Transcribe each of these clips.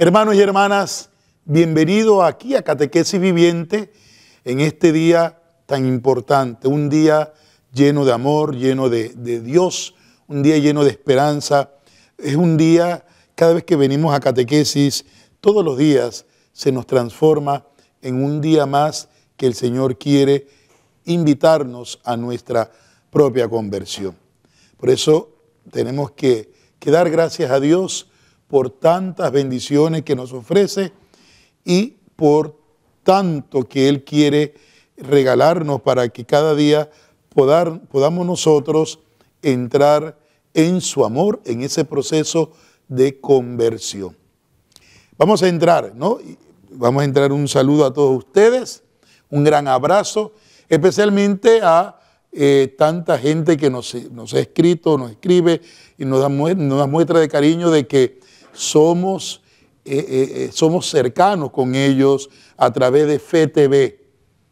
Hermanos y hermanas, bienvenido aquí a Catequesis Viviente en este día tan importante, un día lleno de amor, lleno de Dios, un día lleno de esperanza. Es un día, cada vez que venimos a Catequesis, todos los días se nos transforma en un día más que el Señor quiere invitarnos a nuestra propia conversión. Por eso tenemos que dar gracias a Dios por tantas bendiciones que nos ofrece y por tanto que Él quiere regalarnos para que cada día podamos nosotros entrar en su amor, en ese proceso de conversión. Vamos a entrar, ¿no? Vamos a entrar un saludo a todos ustedes, un gran abrazo, especialmente a tanta gente que nos ha escrito, nos escribe y nos da muestra de cariño de que somos cercanos con ellos a través de Fe TV.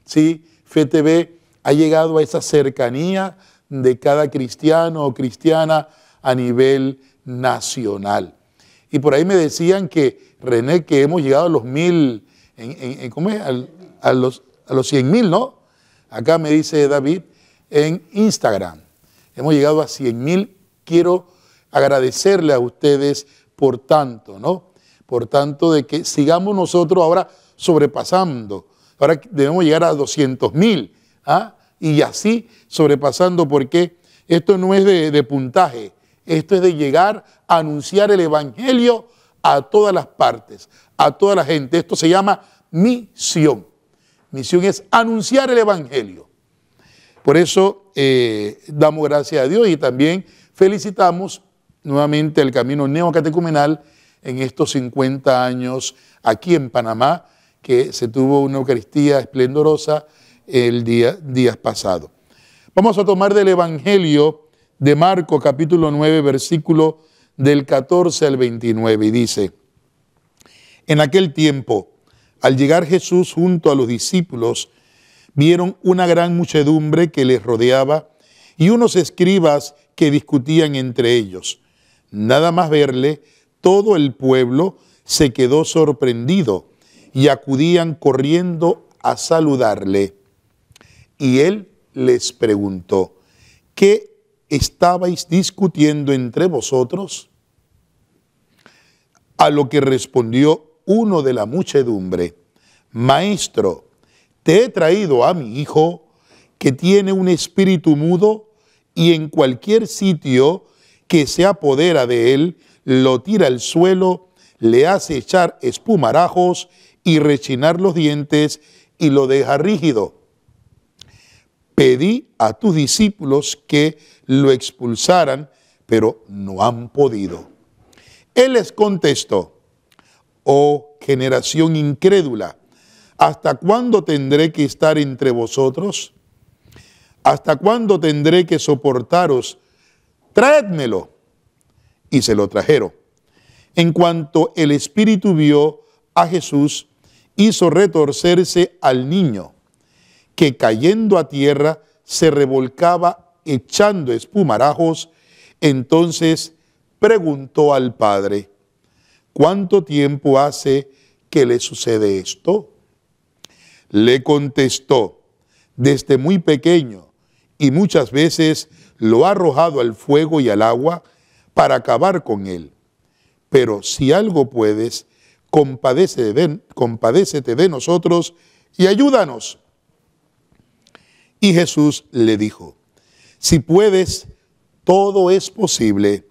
¿Sí? Fe TV ha llegado a esa cercanía de cada cristiano o cristiana a nivel nacional. Y por ahí me decían que, René, que hemos llegado a los 1000, ¿cómo es? A los 100,000, ¿no? Acá me dice David en Instagram. Hemos llegado a 100,000. Quiero agradecerle a ustedes por tanto, ¿no? Por tanto de que sigamos nosotros ahora sobrepasando. Ahora debemos llegar a 200,000, ¿ah? Y así sobrepasando, porque esto no es de puntaje, esto es de llegar a anunciar el Evangelio a todas las partes, a toda la gente. Esto se llama misión. Misión es anunciar el Evangelio. Por eso damos gracias a Dios y también felicitamos nuevamente el camino neocatecumenal en estos 50 años aquí en Panamá, que se tuvo una Eucaristía esplendorosa el días pasados. Vamos a tomar del Evangelio de Marcos, capítulo 9, versículo del 14 al 29, y dice: En aquel tiempo, al llegar Jesús junto a los discípulos, vieron una gran muchedumbre que les rodeaba y unos escribas que discutían entre ellos. Nada más verle, todo el pueblo se quedó sorprendido y acudían corriendo a saludarle. Y él les preguntó: ¿qué estabais discutiendo entre vosotros? A lo que respondió uno de la muchedumbre: Maestro, te he traído a mi hijo, que tiene un espíritu mudo, y en cualquier sitio que se apodera de él, lo tira al suelo, le hace echar espumarajos y rechinar los dientes, y lo deja rígido. Pedí a tus discípulos que lo expulsaran, pero no han podido. Él les contestó: Oh generación incrédula, ¿hasta cuándo tendré que estar entre vosotros? ¿Hasta cuándo tendré que soportaros? Traédmelo. Y se lo trajeron. En cuanto el espíritu vio a Jesús, hizo retorcerse al niño, que cayendo a tierra se revolcaba echando espumarajos. Entonces preguntó al padre: ¿cuánto tiempo hace que le sucede esto? Le contestó: desde muy pequeño, y muchas veces lo ha arrojado al fuego y al agua para acabar con él. Pero si algo puedes, compadécete de nosotros y ayúdanos. Y Jesús le dijo: si puedes, todo es posible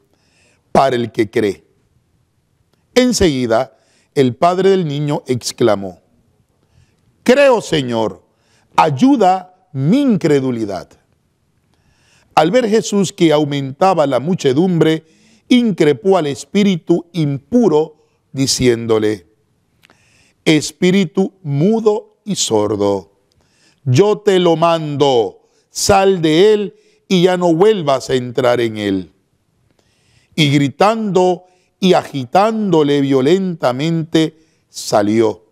para el que cree. Enseguida, el padre del niño exclamó: Creo, Señor, ayuda mi incredulidad. Al ver Jesús que aumentaba la muchedumbre, increpó al espíritu impuro, diciéndole: Espíritu mudo y sordo, yo te lo mando, sal de él y ya no vuelvas a entrar en él. Y gritando y agitándole violentamente, salió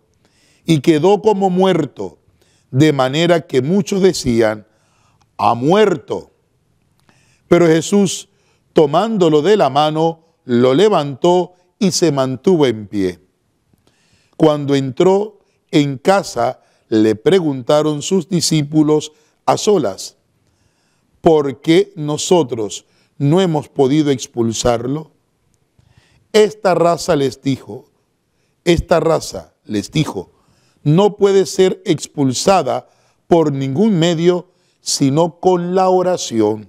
y quedó como muerto, de manera que muchos decían: ha muerto. Pero Jesús, tomándolo de la mano, lo levantó y se mantuvo en pie. Cuando entró en casa, le preguntaron sus discípulos a solas: ¿por qué nosotros no hemos podido expulsarlo? Esta raza les dijo, no puede ser expulsada por ningún medio sino con la oración.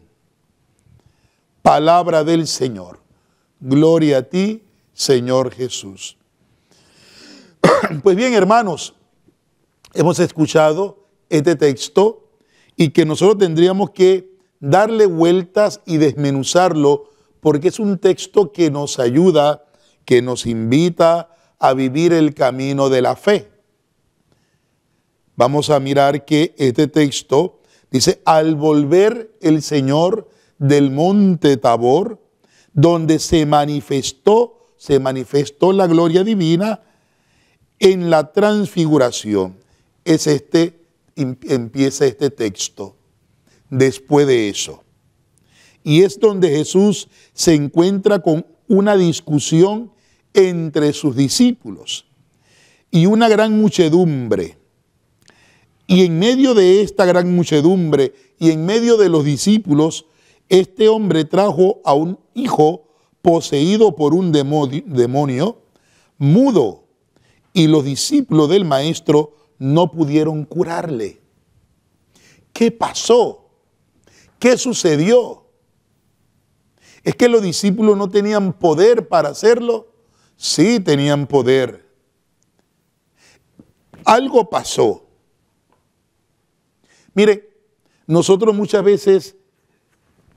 Palabra del Señor. Gloria a ti, Señor Jesús. Pues bien, hermanos, hemos escuchado este texto y que nosotros tendríamos que darle vueltas y desmenuzarlo, porque es un texto que nos ayuda, que nos invita a vivir el camino de la fe. Vamos a mirar que este texto dice: al volver el Señor del monte Tabor, donde se manifestó la gloria divina en la transfiguración. Empieza este texto. Después de eso. Y es donde Jesús se encuentra con una discusión entre sus discípulos y una gran muchedumbre. Y en medio de esta gran muchedumbre y en medio de los discípulos, este hombre trajo a un hijo poseído por un demonio, mudo, y los discípulos del maestro no pudieron curarle. ¿Qué pasó? ¿Qué sucedió? ¿Es que los discípulos no tenían poder para hacerlo? Sí, tenían poder. Algo pasó. Mire, nosotros muchas veces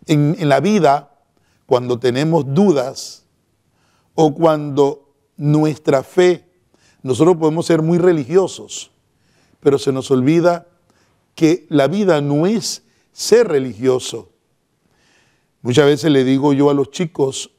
en la vida, cuando tenemos dudas o cuando nuestra fe, nosotros podemos ser muy religiosos, pero se nos olvida que la vida no es ser religioso. Muchas veces le digo yo a los chicos,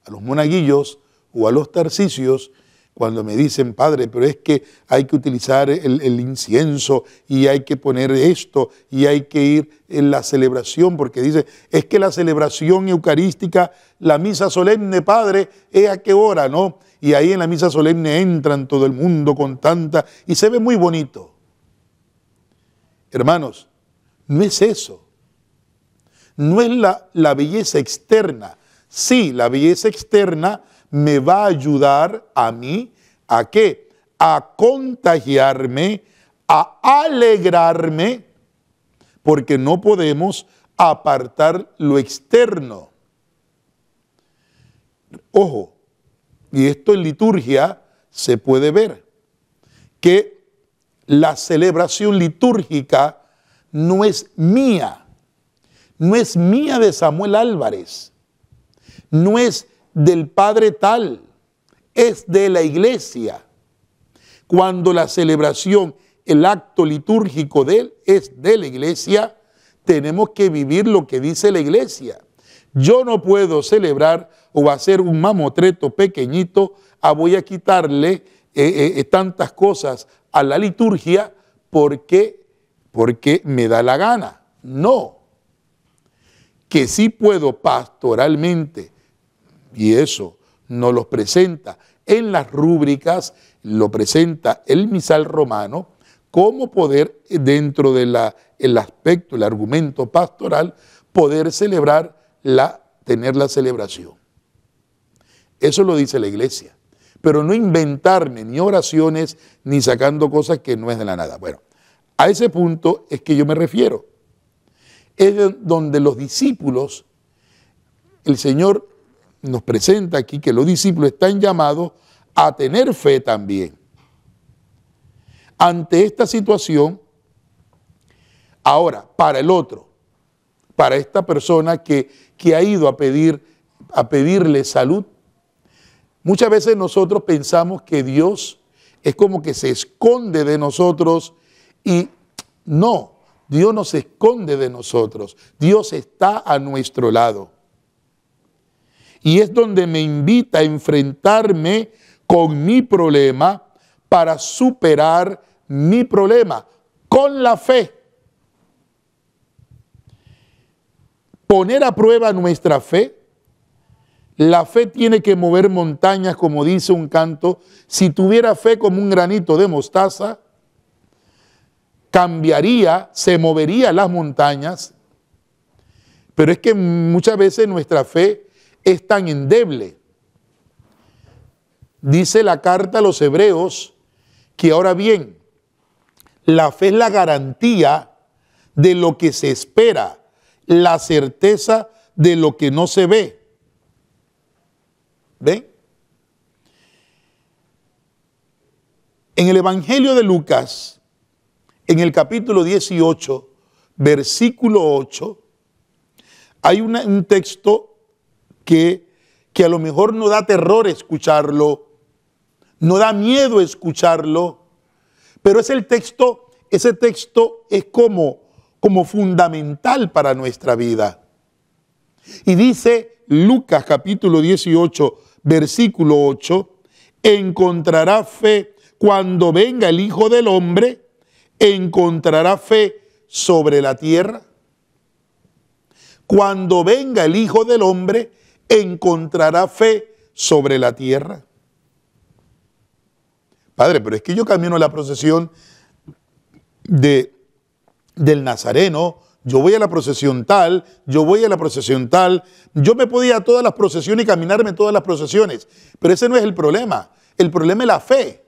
a los monaguillos o a los tarcisios, cuando me dicen: padre, pero es que hay que utilizar el incienso y hay que poner esto y hay que ir en la celebración, porque dice, es que la celebración eucarística, la misa solemne, padre, ¿es a qué hora, no? Y ahí en la misa solemne entran todo el mundo con tanta, y se ve muy bonito. Hermanos, no es eso. No es la belleza externa. Sí, la belleza externa me va a ayudar a mí, ¿a qué? A contagiarme, a alegrarme, porque no podemos apartar lo externo. Ojo, y esto en liturgia se puede ver, que la celebración litúrgica no es mía. No es mía de Samuel Álvarez, no es del padre tal, es de la iglesia. Cuando la celebración, el acto litúrgico de él es de la iglesia, tenemos que vivir lo que dice la iglesia. Yo no puedo celebrar o hacer un mamotreto pequeñito, voy a quitarle tantas cosas a la liturgia porque me da la gana. No. Que sí puedo pastoralmente, y eso nos lo presenta en las rúbricas, lo presenta el misal romano, cómo poder, dentro del aspecto, el argumento pastoral, poder celebrar, tener la celebración. Eso lo dice la iglesia, pero no inventarme ni oraciones, ni sacando cosas que no es de la nada. Bueno, a ese punto es que yo me refiero. Es donde los discípulos, el Señor nos presenta aquí que los discípulos están llamados a tener fe también. Ante esta situación, ahora, para el otro, para esta persona que ha ido a pedirle salud, muchas veces nosotros pensamos que Dios es como que se esconde de nosotros y no. Dios no se esconde de nosotros, Dios está a nuestro lado. Y es donde me invita a enfrentarme con mi problema para superar mi problema con la fe. Poner a prueba nuestra fe La fe tiene que mover montañas, como dice un canto. Si tuviera fe como un granito de mostaza, cambiaría, se movería las montañas. Pero es que muchas veces nuestra fe es tan endeble. Dice la carta a los Hebreos que ahora bien, la fe es la garantía de lo que se espera, la certeza de lo que no se ve. ¿Ven? En el Evangelio de Lucas, en el capítulo 18, versículo 8, hay un texto que a lo mejor no da terror escucharlo, no da miedo escucharlo, pero ese texto es como fundamental para nuestra vida. Y dice Lucas capítulo 18, versículo 8, encontrará fe cuando venga el Hijo del Hombre, encontrará fe sobre la tierra. Cuando venga el Hijo del Hombre, encontrará fe sobre la tierra. Padre, pero es que yo camino la procesión del Nazareno, yo voy a la procesión tal, yo voy a la procesión tal, yo me puedo ir a todas las procesiones y caminarme todas las procesiones, pero ese no es el problema es la fe.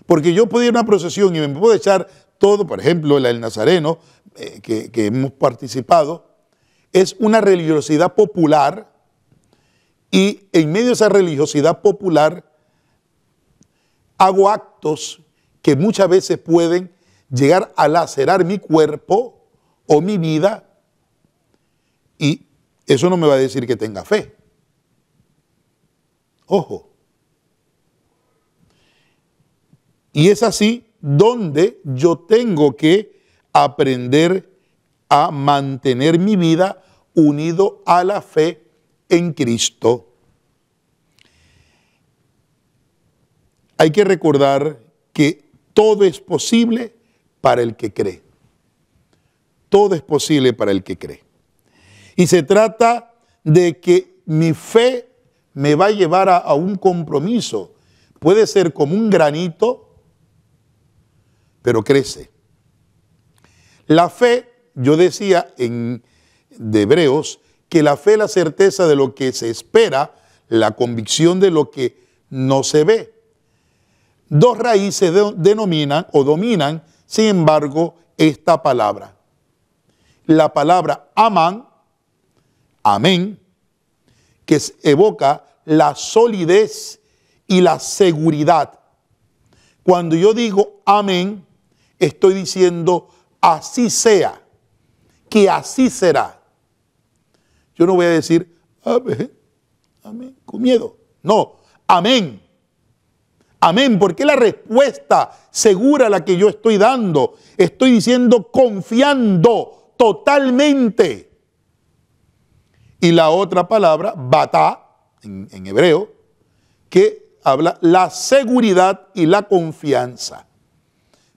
Porque yo puedo ir a una procesión y me puedo echar todo, por ejemplo, el Nazareno, que hemos participado, es una religiosidad popular y en medio de esa religiosidad popular hago actos que muchas veces pueden llegar a lacerar mi cuerpo o mi vida y eso no me va a decir que tenga fe. Ojo. Y es así donde yo tengo que aprender a mantener mi vida unido a la fe en Cristo. Hay que recordar que todo es posible para el que cree. Todo es posible para el que cree. Y se trata de que mi fe me va a llevar a un compromiso. Puede ser como un granito, pero crece. La fe, yo decía de Hebreos, que la fe es la certeza de lo que se espera, la convicción de lo que no se ve. Dos raíces denominan o dominan, sin embargo, esta palabra. La palabra amán, amén, que evoca la solidez y la seguridad. Cuando yo digo amén, estoy diciendo así sea, que así será. Yo no voy a decir amén, amén, con miedo. No, amén. Amén, porque es la respuesta segura a la que yo estoy dando. Estoy diciendo confiando totalmente. Y la otra palabra, batá, en hebreo, que habla la seguridad y la confianza.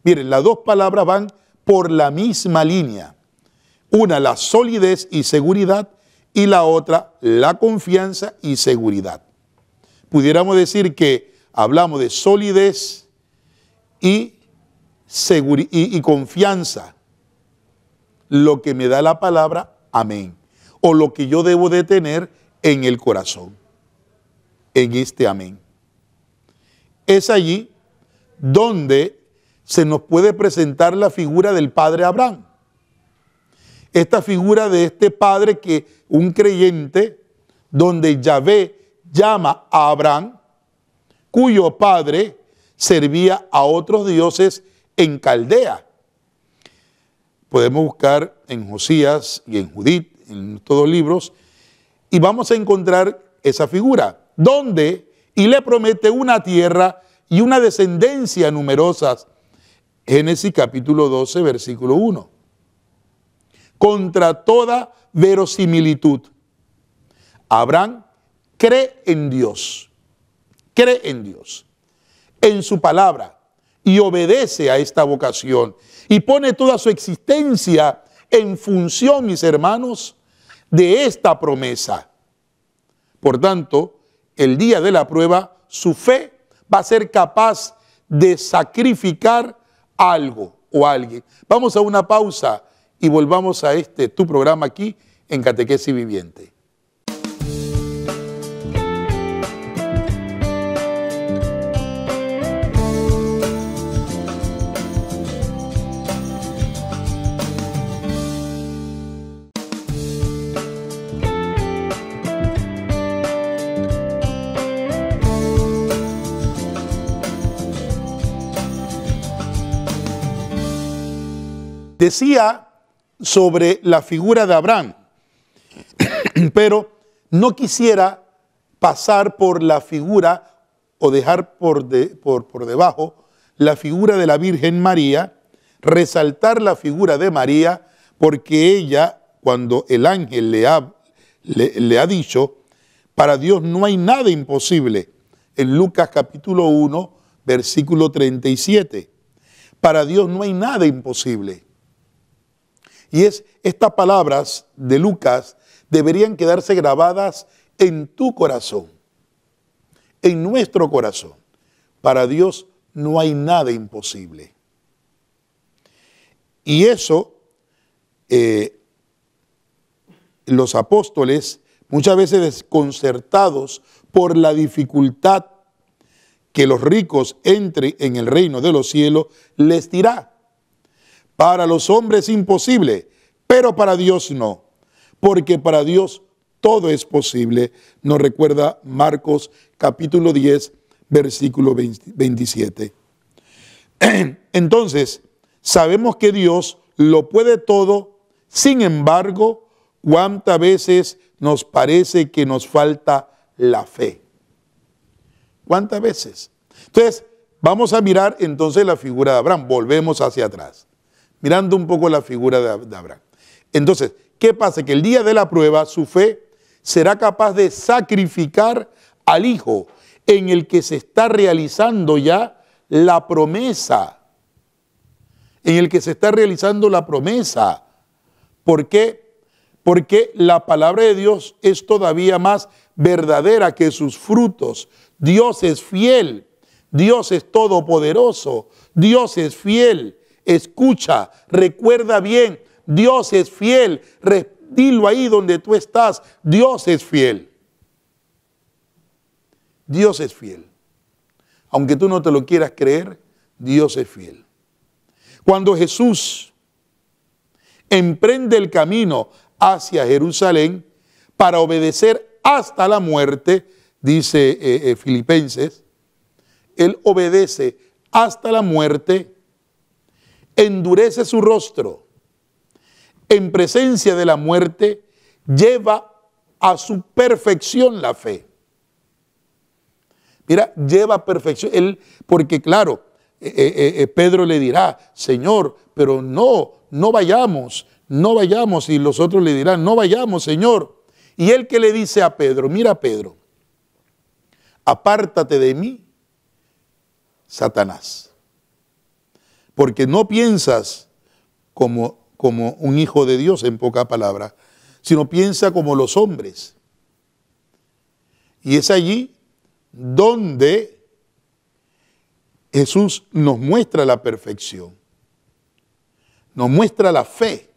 Miren, las dos palabras van por la misma línea. Una, la solidez y seguridad, y la otra, la confianza y seguridad. Pudiéramos decir que hablamos de solidez y confianza, lo que me da la palabra amén, o lo que yo debo de tener en el corazón, en este amén. Es allí donde se nos puede presentar la figura del padre Abraham. Esta figura de este padre que un creyente, donde Yahvé llama a Abraham, cuyo padre servía a otros dioses en Caldea. Podemos buscar en Josías y en Judith, en estos dos libros, y vamos a encontrar esa figura, donde y le promete una tierra y una descendencia numerosas. Génesis capítulo 12, versículo 1. Contra toda verosimilitud, Abraham cree en Dios. Cree en Dios, en su palabra, y obedece a esta vocación. Y pone toda su existencia en función, mis hermanos, de esta promesa. Por tanto, el día de la prueba, su fe va a ser capaz de sacrificar algo o alguien. Vamos a una pausa y volvamos a tu programa aquí en Catequesis Viviente. Decía sobre la figura de Abraham, pero no quisiera pasar por la figura o dejar por debajo la figura de la Virgen María, resaltar la figura de María, porque ella, cuando el ángel le ha dicho, para Dios no hay nada imposible, en Lucas capítulo 1, versículo 37, para Dios no hay nada imposible. Y estas palabras de Lucas deberían quedarse grabadas en tu corazón, en nuestro corazón. Para Dios no hay nada imposible. Y eso, los apóstoles, muchas veces desconcertados por la dificultad que los ricos entren en el reino de los cielos, les dirá: para los hombres imposible, pero para Dios no, porque para Dios todo es posible. Nos recuerda Marcos capítulo 10, versículo 27. Entonces, sabemos que Dios lo puede todo, sin embargo, ¿cuántas veces nos parece que nos falta la fe? ¿Cuántas veces? Entonces, vamos a mirar entonces la figura de Abraham. Volvemos hacia atrás, mirando un poco la figura de Abraham. Entonces, ¿qué pasa? Que el día de la prueba, su fe será capaz de sacrificar al hijo en el que se está realizando ya la promesa. En el que se está realizando la promesa. ¿Por qué? Porque la palabra de Dios es todavía más verdadera que sus frutos. Dios es fiel, Dios es todopoderoso, Dios es fiel. Escucha, recuerda bien, Dios es fiel. Dilo ahí donde tú estás, Dios es fiel. Dios es fiel. Aunque tú no te lo quieras creer, Dios es fiel. Cuando Jesús emprende el camino hacia Jerusalén para obedecer hasta la muerte, dice Filipenses, Él obedece hasta la muerte, endurece su rostro, en presencia de la muerte, lleva a su perfección la fe. Mira, lleva a perfección, porque claro, Pedro le dirá: Señor, pero no vayamos, y los otros le dirán: no vayamos, Señor. Y él que le dice a Pedro: mira, Pedro, apártate de mí, Satanás, porque no piensas como un hijo de Dios, en poca palabra, sino piensa como los hombres. Y es allí donde Jesús nos muestra la perfección, nos muestra la fe,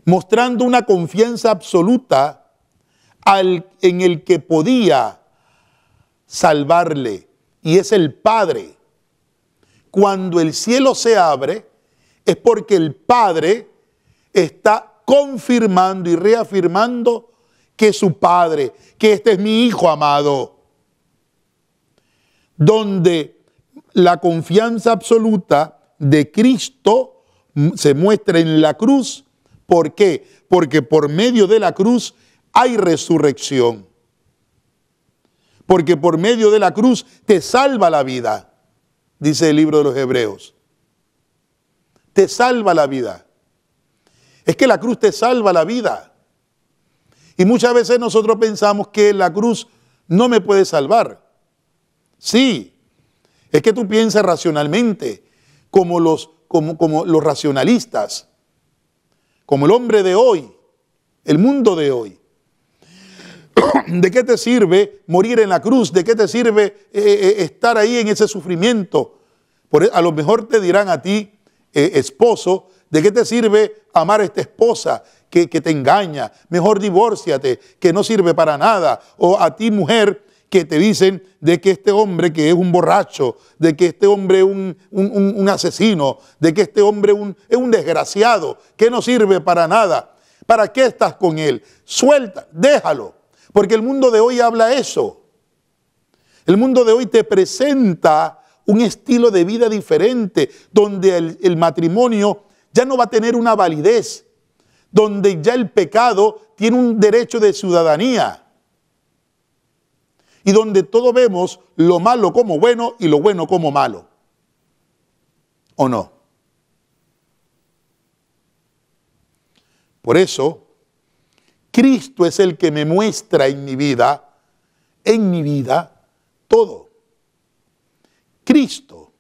mostrando una confianza absoluta en el que podía salvarle, y es el Padre. Cuando el cielo se abre, es porque el Padre está confirmando y reafirmando que es su Padre, que este es mi Hijo amado. Donde la confianza absoluta de Cristo se muestra en la cruz. ¿Por qué? Porque por medio de la cruz hay resurrección. Porque por medio de la cruz te salva la vida, dice el libro de los Hebreos. Te salva la vida. Es que la cruz te salva la vida. Y muchas veces nosotros pensamos que la cruz no me puede salvar. Sí, es que tú piensas racionalmente, como los racionalistas, como el hombre de hoy, el mundo de hoy. ¿De qué te sirve morir en la cruz? ¿De qué te sirve estar ahí en ese sufrimiento? A lo mejor te dirán a ti, esposo, ¿de qué te sirve amar a esta esposa que te engaña? Mejor divórciate, que no sirve para nada. O a ti, mujer, que te dicen de que este hombre que es un borracho, de que este hombre es un asesino, de que este hombre es un desgraciado, que no sirve para nada. ¿Para qué estás con él? Suelta, déjalo. Porque el mundo de hoy habla eso. El mundo de hoy te presenta un estilo de vida diferente, donde el matrimonio ya no va a tener una validez, donde ya el pecado tiene un derecho de ciudadanía. Y donde todos vemos lo malo como bueno y lo bueno como malo. ¿O no? Por eso, Cristo es el que me muestra en mi vida, todo. Cristo.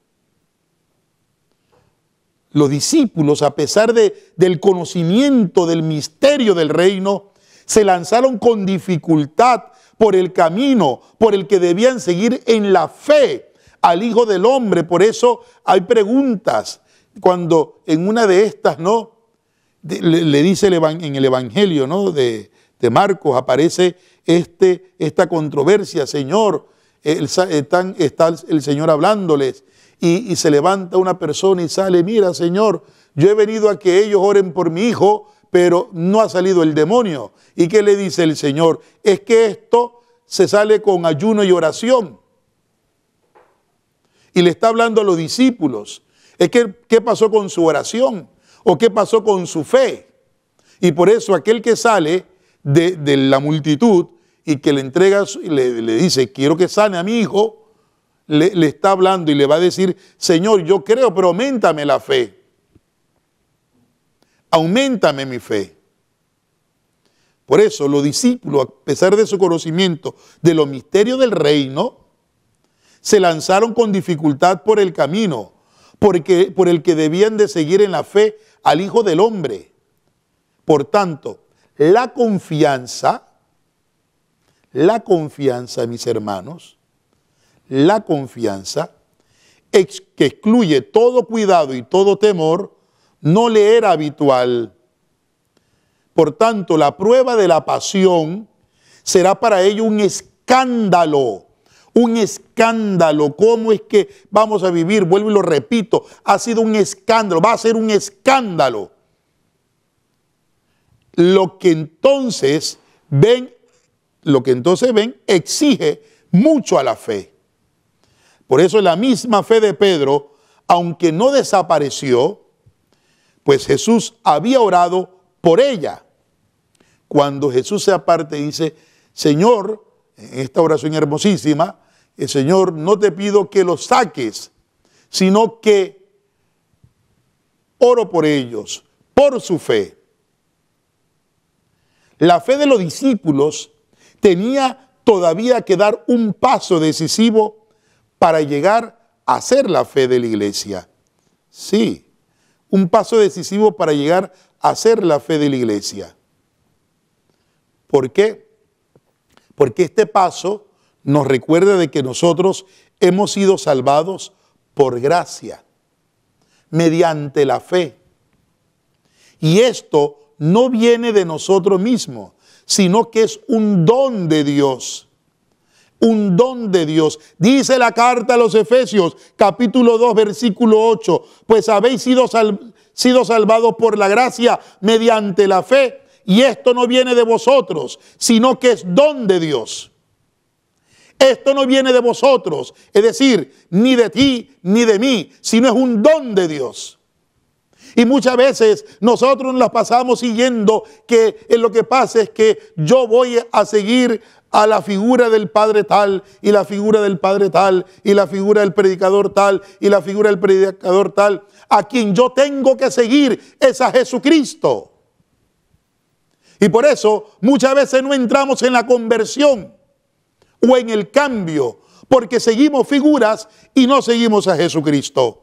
Los discípulos, a pesar del conocimiento del misterio del reino, se lanzaron con dificultad por el camino por el que debían seguir en la fe al Hijo del Hombre. Por eso hay preguntas. Cuando en una de estas, ¿no?, le dice en el Evangelio, ¿no?, de Marcos, aparece esta controversia. Señor, está el Señor hablándoles y se levanta una persona y sale: mira, Señor, yo he venido a que ellos oren por mi hijo, pero no ha salido el demonio. ¿Y qué le dice el Señor? Es que esto se sale con ayuno y oración. Y le está hablando a los discípulos. Es que, ¿qué pasó con su oración? ¿O qué pasó con su fe? Y por eso aquel que sale de la multitud y que le entrega, le dice: quiero que sane a mi hijo, le está hablando y le va a decir: Señor, yo creo, pero auméntame la fe. Auméntame mi fe. Por eso los discípulos, a pesar de su conocimiento de los misterios del reino, se lanzaron con dificultad por el camino, por el que debían de seguir en la fe al Hijo del Hombre. Por tanto, la confianza, mis hermanos, la confianza que excluye todo cuidado y todo temor, no le era habitual. Por tanto, la prueba de la pasión será para ellos un escándalo. Un escándalo. ¿Cómo es que vamos a vivir? Vuelvo y lo repito. Ha sido un escándalo. Va a ser un escándalo. Lo que entonces ven exige mucho a la fe. Por eso la misma fe de Pedro, aunque no desapareció, pues Jesús había orado por ella. Cuando Jesús se aparte y dice: Señor, en esta oración hermosísima, Señor, no te pido que los saques, sino que oro por ellos, por su fe. La fe de los discípulos tenía todavía que dar un paso decisivo para llegar a ser la fe de la iglesia. Sí, un paso decisivo para llegar a ser la fe de la iglesia. ¿Por qué? Porque este paso nos recuerda de que nosotros hemos sido salvados por gracia, mediante la fe. Y esto no viene de nosotros mismos, sino que es un don de Dios. Un don de Dios. Dice la carta a los Efesios, capítulo 2, versículo 8, pues habéis sido salvados por la gracia mediante la fe, y esto no viene de vosotros, sino que es don de Dios. Esto no viene de vosotros, es decir, ni de ti ni de mí, sino es un don de Dios. Y muchas veces nosotros nos pasamos siguiendo que lo que pasa es que yo voy a seguir a la figura del padre tal, y la figura del padre tal, y la figura del predicador tal, y la figura del predicador tal. A quien yo tengo que seguir es a Jesucristo. Y por eso muchas veces no entramos en la conversión o en el cambio, porque seguimos figuras y no seguimos a Jesucristo.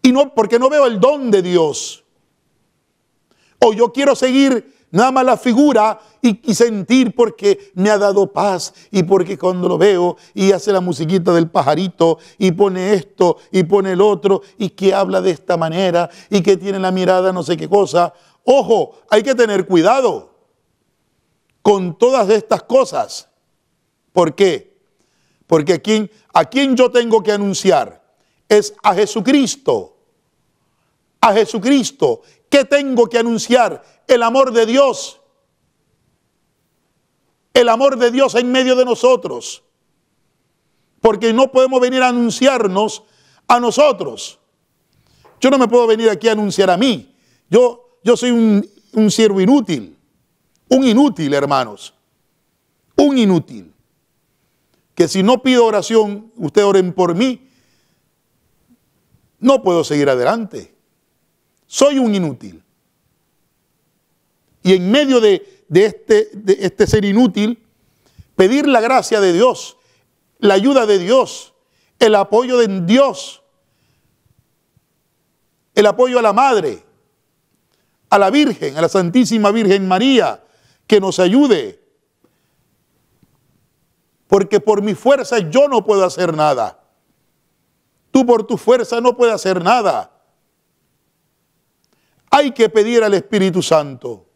Y no, porque no veo el don de Dios. O yo quiero seguir nada más la figura y sentir porque me ha dado paz y porque cuando lo veo y hace la musiquita del pajarito y pone esto y pone el otro y que habla de esta manera y que tiene la mirada no sé qué cosa. Ojo, hay que tener cuidado con todas estas cosas. ¿Por qué? Porque a quien yo tengo que anunciar es a Jesucristo. A Jesucristo. ¿Qué tengo que anunciar? El amor de Dios. El amor de Dios en medio de nosotros. Porque no podemos venir a anunciarnos a nosotros. Yo no me puedo venir aquí a anunciar a mí. Yo soy un siervo inútil. Un inútil, hermanos. Un inútil. Que si no pido oración, ustedes oren por mí, no puedo seguir adelante. Soy un inútil. Y en medio de este ser inútil, pedir la gracia de Dios, la ayuda de Dios, el apoyo de Dios, el apoyo a la Madre, a la Virgen, a la Santísima Virgen María, que nos ayude. Porque por mi fuerza yo no puedo hacer nada. Tú por tu fuerza no puedes hacer nada. Hay que pedir al Espíritu Santo.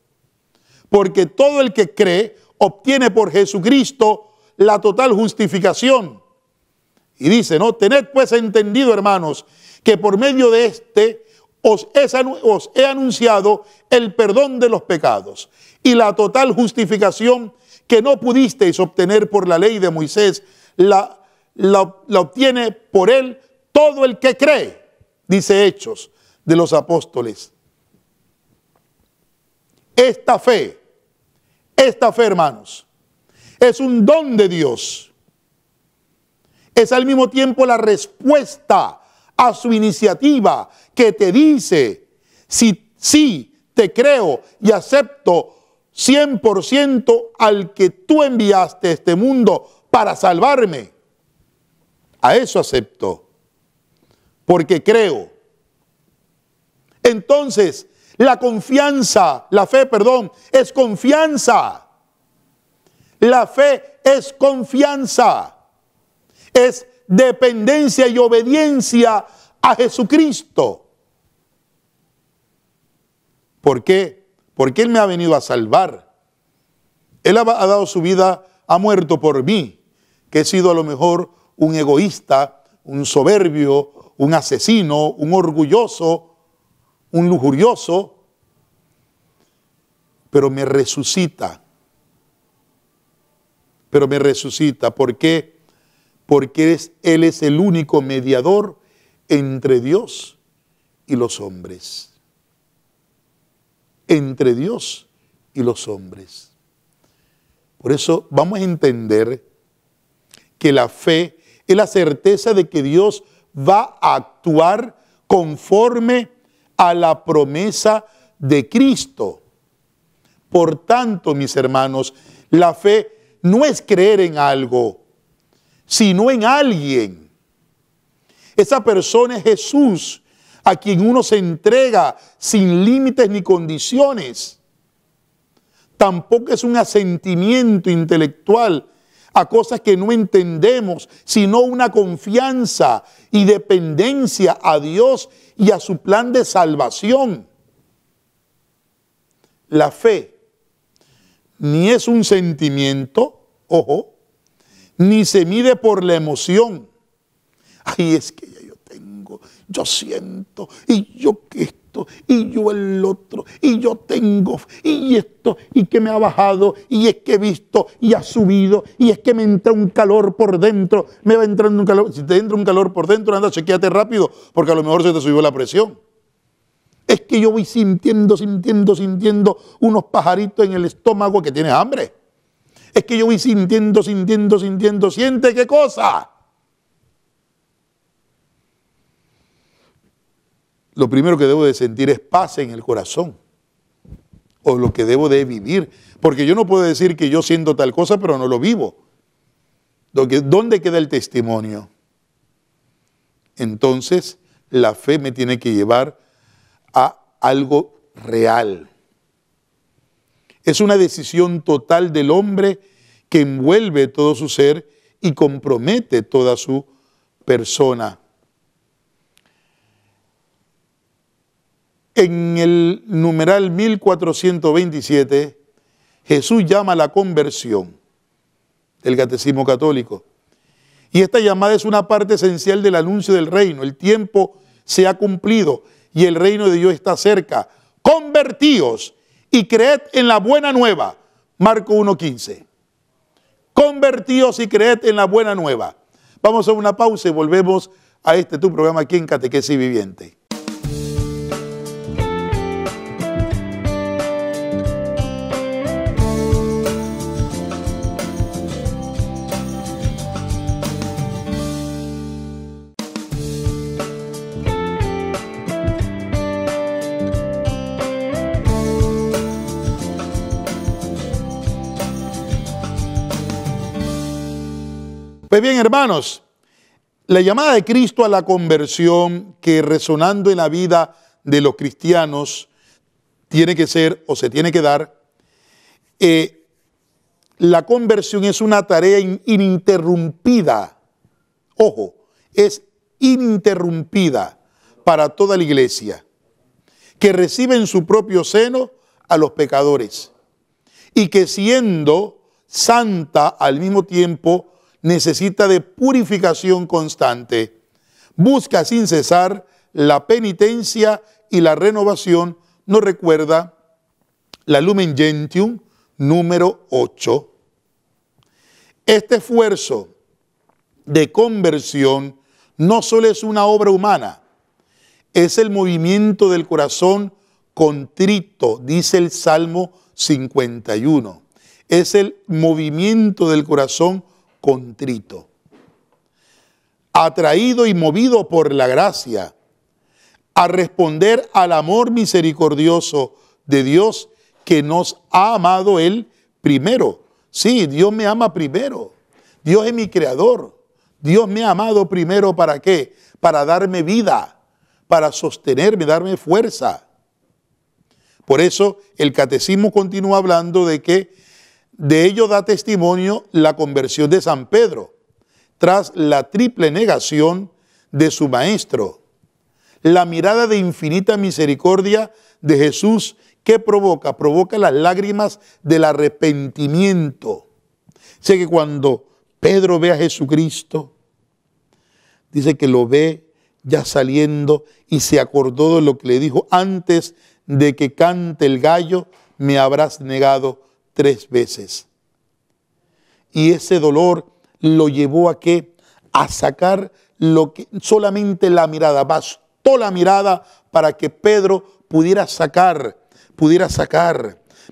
Porque todo el que cree obtiene por Jesucristo la total justificación. Y dice, ¿no? Tened pues entendido, hermanos, que por medio de este os he anunciado el perdón de los pecados y la total justificación que no pudisteis obtener por la ley de Moisés, la obtiene por él todo el que cree, dice Hechos de los Apóstoles. Esta fe, hermanos, es un don de Dios. Es al mismo tiempo la respuesta a su iniciativa que te dice, sí, te creo y acepto 100% al que tú enviaste a este mundo para salvarme. A eso acepto, porque creo. Entonces, la fe, es confianza. La fe es confianza. Es dependencia y obediencia a Jesucristo. ¿Por qué? Porque Él me ha venido a salvar. Él ha dado su vida, ha muerto por mí, que he sido a lo mejor un egoísta, un soberbio, un asesino, un orgulloso, un lujurioso, pero me resucita. ¿Por qué? Porque Él es el único mediador entre Dios y los hombres. Entre Dios y los hombres. Por eso vamos a entender que la fe es la certeza de que Dios va a actuar conforme a la promesa de Cristo. Por tanto, mis hermanos, la fe no es creer en algo, sino en alguien. Esa persona es Jesús, a quien uno se entrega sin límites ni condiciones. Tampoco es un asentimiento intelectual a cosas que no entendemos, sino una confianza y dependencia a Dios y a su plan de salvación. La fe ni es un sentimiento, ojo, ni se mide por la emoción. Ay, es que ya yo siento, y yo esto, y yo el otro, y yo tengo, y esto, y que me ha bajado, y es que he visto, y ha subido, y es que me entra un calor por dentro, me va entrando un calor. Si te entra un calor por dentro, anda, chequéate rápido, porque a lo mejor se te subió la presión. Es que yo voy sintiendo unos pajaritos en el estómago, que tienes hambre. Es que yo voy sintiendo, ¿siente qué cosa? Lo primero que debo de sentir es paz en el corazón, o lo que debo de vivir, porque yo no puedo decir que yo siento tal cosa, pero no lo vivo. ¿Dónde queda el testimonio? Entonces, la fe me tiene que llevar a algo real. Es una decisión total del hombre que envuelve todo su ser y compromete toda su persona. En el numeral 1427, Jesús llama a la conversión del Catecismo Católico. Y esta llamada es una parte esencial del anuncio del reino. El tiempo se ha cumplido y el reino de Dios está cerca. Convertíos y creed en la buena nueva. Marcos 1:15. Convertíos y creed en la buena nueva. Vamos a una pausa y volvemos a tu programa aquí en Catequesis Viviente. Pues bien, hermanos, la llamada de Cristo a la conversión, que resonando en la vida de los cristianos tiene que ser o se tiene que dar, la conversión es una tarea ininterrumpida. Ojo, es ininterrumpida para toda la iglesia, que recibe en su propio seno a los pecadores y que siendo santa al mismo tiempo necesita de purificación constante. Busca sin cesar la penitencia y la renovación. Nos recuerda la Lumen Gentium número 8. Este esfuerzo de conversión no solo es una obra humana, es el movimiento del corazón contrito, dice el Salmo 51. Es el movimiento del corazón contrito, atraído y movido por la gracia, a responder al amor misericordioso de Dios que nos ha amado Él primero. Sí, Dios me ama primero. Dios es mi creador. Dios me ha amado primero, ¿para qué? Para darme vida, para sostenerme, darme fuerza. Por eso el catecismo continúa hablando de que de ello da testimonio la conversión de San Pedro, tras la triple negación de su maestro. La mirada de infinita misericordia de Jesús, ¿qué provoca? Provoca las lágrimas del arrepentimiento. Sé que cuando Pedro ve a Jesucristo, dice que lo ve ya saliendo y se acordó de lo que le dijo: antes de que cante el gallo, me habrás negado 3 veces. Y ese dolor lo llevó a ¿qué? A sacar lo que solamente la mirada, bastó la mirada para que Pedro pudiera sacar.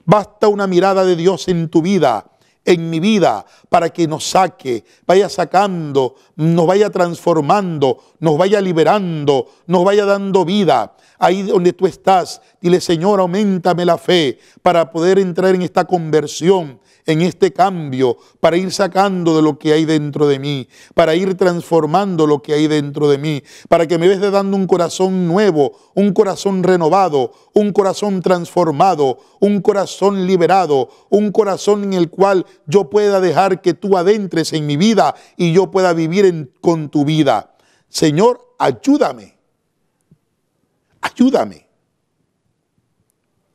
Basta una mirada de Dios en tu vida, en mi vida, para que nos saque, vaya sacando, nos vaya transformando, nos vaya liberando, nos vaya dando vida. Ahí donde tú estás, dile: Señor, auméntame la fe para poder entrar en esta conversión, en este cambio, para ir sacando de lo que hay dentro de mí, para ir transformando lo que hay dentro de mí, para que me veas dando un corazón nuevo, un corazón renovado, un corazón transformado, un corazón liberado, un corazón en el cual yo pueda dejar que tú adentres en mi vida y yo pueda vivir con tu vida. Señor, ayúdame.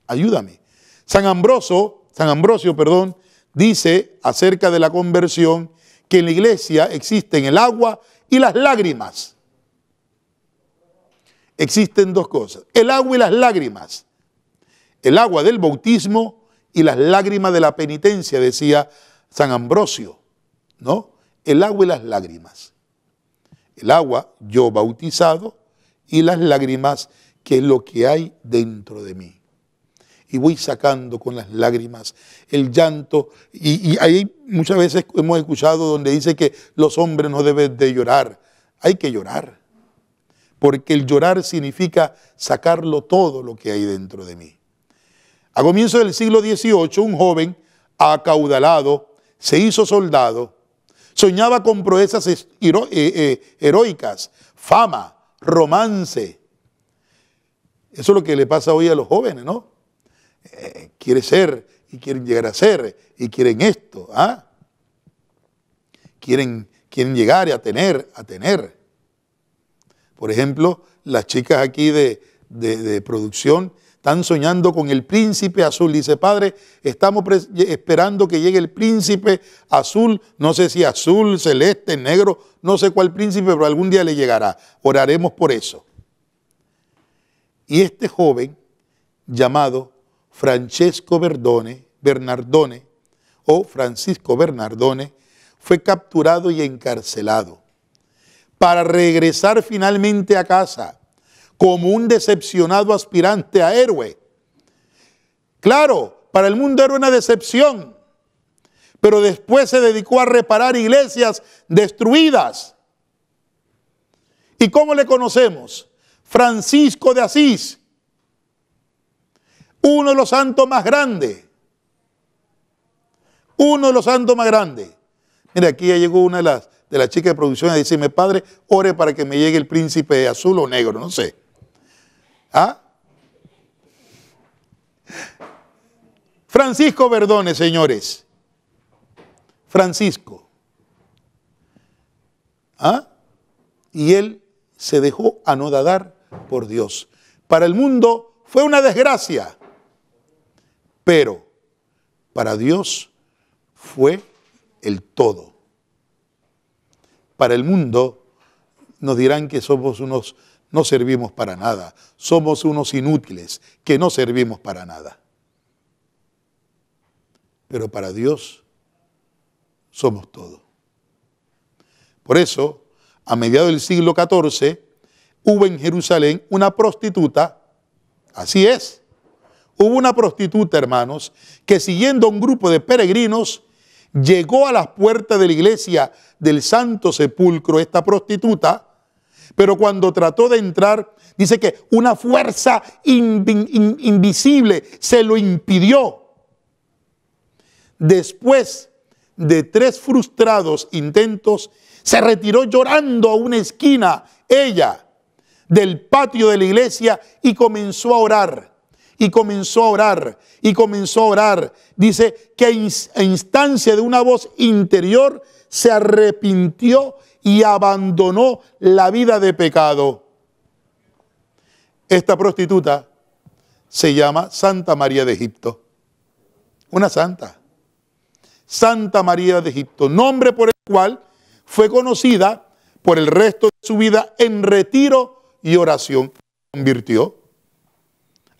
Ayúdame. San Ambrosio, dice acerca de la conversión que en la iglesia existen el agua y las lágrimas. Existen 2 cosas: el agua y las lágrimas. El agua del bautismo y las lágrimas de la penitencia, decía San Ambrosio, ¿no? El agua y las lágrimas. El agua, yo bautizado, y las lágrimas, que es lo que hay dentro de mí. Y voy sacando con las lágrimas el llanto. Y ahí muchas veces hemos escuchado donde dice que los hombres no deben de llorar. Hay que llorar, porque el llorar significa sacarlo todo lo que hay dentro de mí. A comienzos del siglo XVIII, un joven acaudalado se hizo soldado. Soñaba con proezas heroicas, fama, romance. Eso es lo que le pasa hoy a los jóvenes, ¿no? Quiere ser y quieren llegar a ser, y quieren esto, ¿ah? Quieren llegar y a tener. Por ejemplo, las chicas aquí de producción están soñando con el príncipe azul. Dice, padre, estamos esperando que llegue el príncipe azul, no sé si azul, celeste, negro, no sé cuál príncipe, pero algún día le llegará. Oraremos por eso. Y este joven, llamado Francesco Bernardone, o Francisco Bernardone, fue capturado y encarcelado para regresar finalmente a casa como un decepcionado aspirante a héroe. Claro, para el mundo era una decepción, pero después se dedicó a reparar iglesias destruidas. ¿Y cómo le conocemos? Francisco de Asís, uno de los santos más grandes. Uno de los santos más grandes. Mira, aquí ya llegó una de las chicas de producción a decirme, padre, ore para que me llegue el príncipe azul o negro, no sé. ¿Ah? Francisco Bernardone, señores. Francisco. ¿Ah? Y él se dejó anodadar por Dios. Para el mundo fue una desgracia, pero para Dios fue el todo. Para el mundo nos dirán que somos unos, no servimos para nada, somos unos inútiles, que no servimos para nada. Pero para Dios somos todo. Por eso, a mediados del siglo XIV, hubo en Jerusalén una prostituta, así es, hubo una prostituta, hermanos, que siguiendo a un grupo de peregrinos, llegó a las puertas de la iglesia del Santo Sepulcro, esta prostituta, pero cuando trató de entrar, dice que una fuerza invisible se lo impidió. Después de 3 frustrados intentos, se retiró llorando a una esquina, ella, del patio de la iglesia y comenzó a orar. Y comenzó a orar, y comenzó a orar. Dice que a instancia de una voz interior se arrepintió y abandonó la vida de pecado. Esta prostituta se llama Santa María de Egipto. Una santa. Santa María de Egipto, nombre por el cual fue conocida por el resto de su vida en retiro y oración. Se convirtió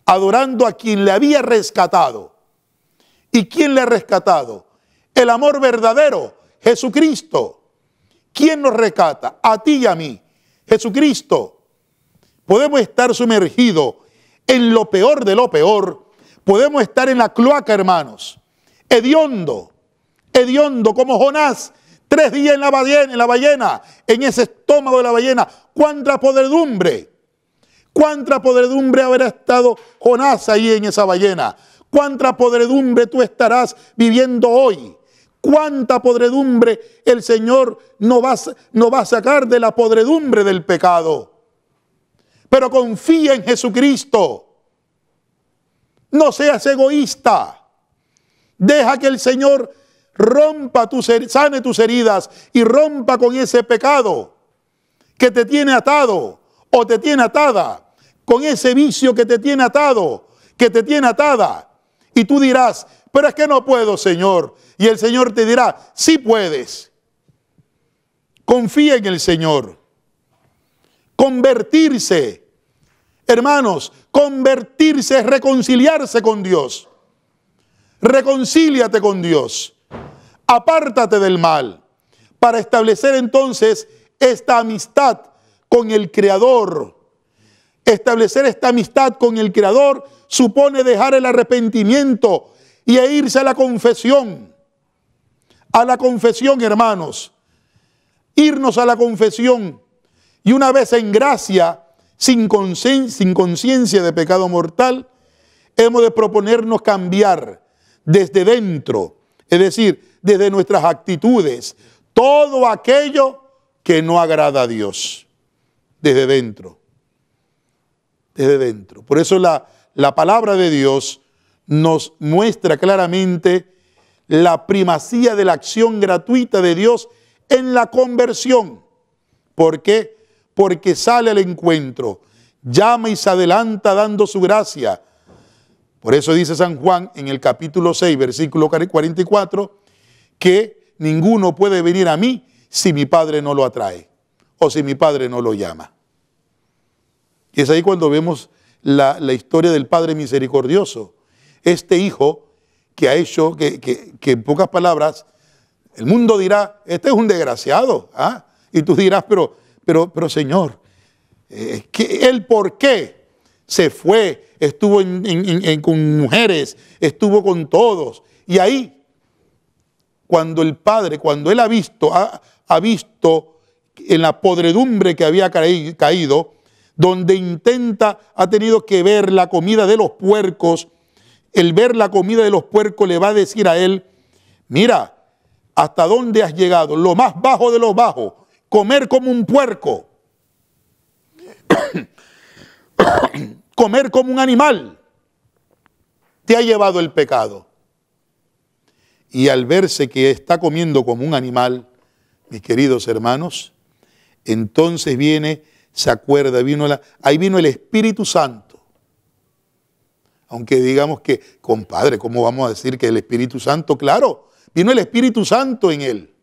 adorando a quien le había rescatado. ¿Y quién le ha rescatado? El amor verdadero, Jesucristo. ¿Quién nos rescata? A ti y a mí, Jesucristo. Podemos estar sumergidos en lo peor de lo peor. Podemos estar en la cloaca, hermanos. Hediondo como Jonás. 3 días en la ballena, en ese estómago de la ballena. ¡Cuánta podredumbre! ¿Cuánta podredumbre habrá estado Jonás ahí en esa ballena? ¿Cuánta podredumbre tú estarás viviendo hoy? ¿Cuánta podredumbre el Señor nos va a sacar de la podredumbre del pecado? Pero confía en Jesucristo. No seas egoísta. Deja que el Señor sane tus heridas y rompa con ese pecado que te tiene atado o te tiene atada, con ese vicio que te tiene atado, que te tiene atada. Y tú dirás, pero es que no puedo, Señor. Y el Señor te dirá, sí puedes. Confía en el Señor. Convertirse, hermanos, convertirse es reconciliarse con Dios. Reconcíliate con Dios. Apártate del mal para establecer entonces esta amistad con el Creador. Establecer esta amistad con el Creador supone dejar el arrepentimiento y irse a la confesión. A la confesión, hermanos. Irnos a la confesión. Y una vez en gracia, sin conciencia de pecado mortal, hemos de proponernos cambiar desde dentro, es decir, desde nuestras actitudes, todo aquello que no agrada a Dios. Desde dentro. Desde dentro. Por eso la palabra de Dios nos muestra claramente la primacía de la acción gratuita de Dios en la conversión. ¿Por qué? Porque sale al encuentro, llama y se adelanta dando su gracia. Por eso dice San Juan en el capítulo 6, versículo 44, que ninguno puede venir a mí si mi Padre no lo atrae o si mi Padre no lo llama. Y es ahí cuando vemos la historia del Padre misericordioso. Este hijo que ha hecho, que en pocas palabras, el mundo dirá, este es un desgraciado. ¿Ah? Y tú dirás, pero Señor, ¿él por qué se fue? Estuvo con mujeres, estuvo con todos. Y ahí, cuando el Padre, cuando él ha visto en la podredumbre que había caído, donde ha tenido que ver la comida de los puercos, el ver la comida de los puercos le va a decir a él, mira, ¿hasta dónde has llegado? Lo más bajo de lo bajo, comer como un puerco, comer como un animal, te ha llevado el pecado. Y al verse que está comiendo como un animal, mis queridos hermanos, entonces se acuerda, ahí vino el Espíritu Santo. Aunque digamos que, compadre, ¿cómo vamos a decir que el Espíritu Santo? Claro, vino el Espíritu Santo en él.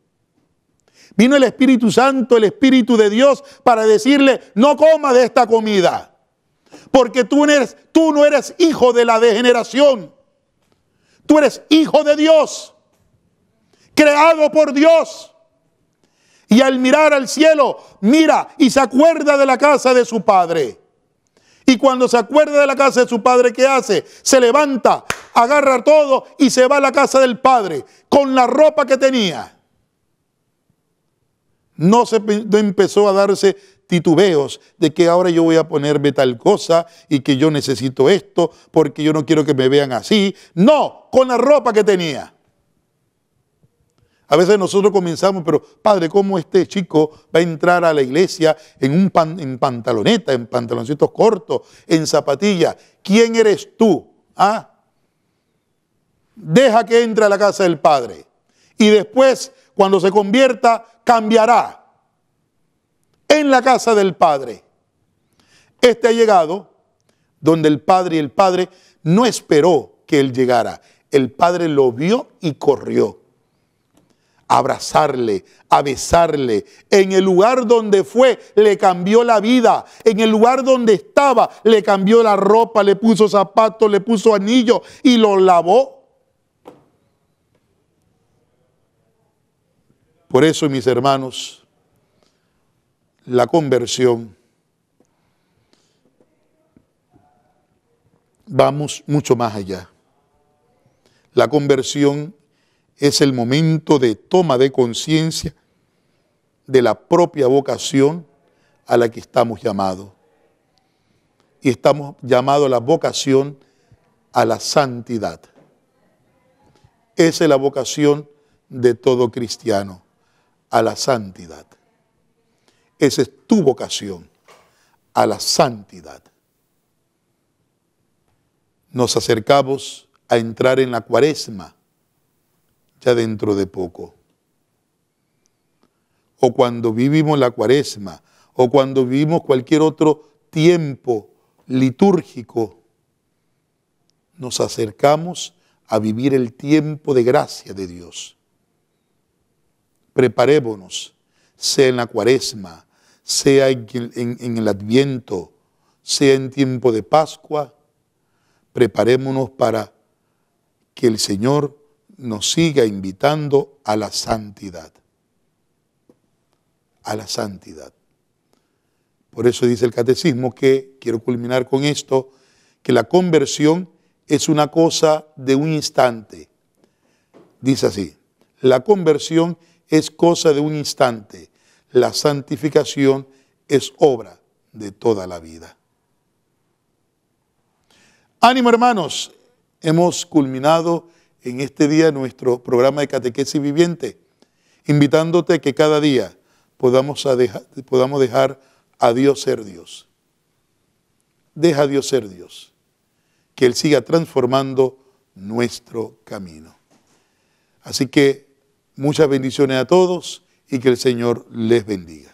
Vino el Espíritu Santo, el Espíritu de Dios, para decirle, no coma de esta comida, porque tú no eres hijo de la degeneración. Tú eres hijo de Dios, creado por Dios. Y al mirar al cielo, mira y se acuerda de la casa de su padre. Y cuando se acuerda de la casa de su padre, ¿qué hace? Se levanta, agarra todo y se va a la casa del padre con la ropa que tenía. No empezó a darse titubeos de que ahora yo voy a ponerme tal cosa y que yo necesito esto porque yo no quiero que me vean así. No, con la ropa que tenía. A veces nosotros comenzamos, pero padre, ¿cómo este chico va a entrar a la iglesia en pantaloneta, en pantaloncitos cortos, en zapatillas? ¿Quién eres tú? ¿Ah? Deja que entre a la casa del Padre. Y después, cuando se convierta, cambiará en la casa del Padre. Este ha llegado donde el Padre no esperó que él llegara. El Padre lo vio y corrió a abrazarle, a besarle. En el lugar donde fue, le cambió la vida. En el lugar donde estaba, le cambió la ropa, le puso zapatos, le puso anillo y lo lavó. Por eso, mis hermanos, la conversión, vamos mucho más allá. La conversión es el momento de toma de conciencia de la propia vocación a la que estamos llamados. Y estamos llamados a la vocación a la santidad. Esa es la vocación de todo cristiano, a la santidad. Esa es tu vocación, a la santidad. Nos acercamos a entrar en la Cuaresma, ya dentro de poco. O cuando vivimos la Cuaresma, o cuando vivimos cualquier otro tiempo litúrgico, nos acercamos a vivir el tiempo de gracia de Dios. Preparémonos, sea en la Cuaresma, sea en el Adviento, sea en tiempo de Pascua, preparémonos para que el Señor nos siga invitando a la santidad. A la santidad. Por eso dice el Catecismo que, quiero culminar con esto, que la conversión es una cosa de un instante. Dice así, la conversión es cosa de un instante, la santificación es obra de toda la vida. Ánimo, hermanos, hemos culminado en este día nuestro programa de catequesis viviente, invitándote a que cada día podamos dejar a Dios ser Dios. Deja a Dios ser Dios. Que Él siga transformando nuestro camino. Así que muchas bendiciones a todos y que el Señor les bendiga.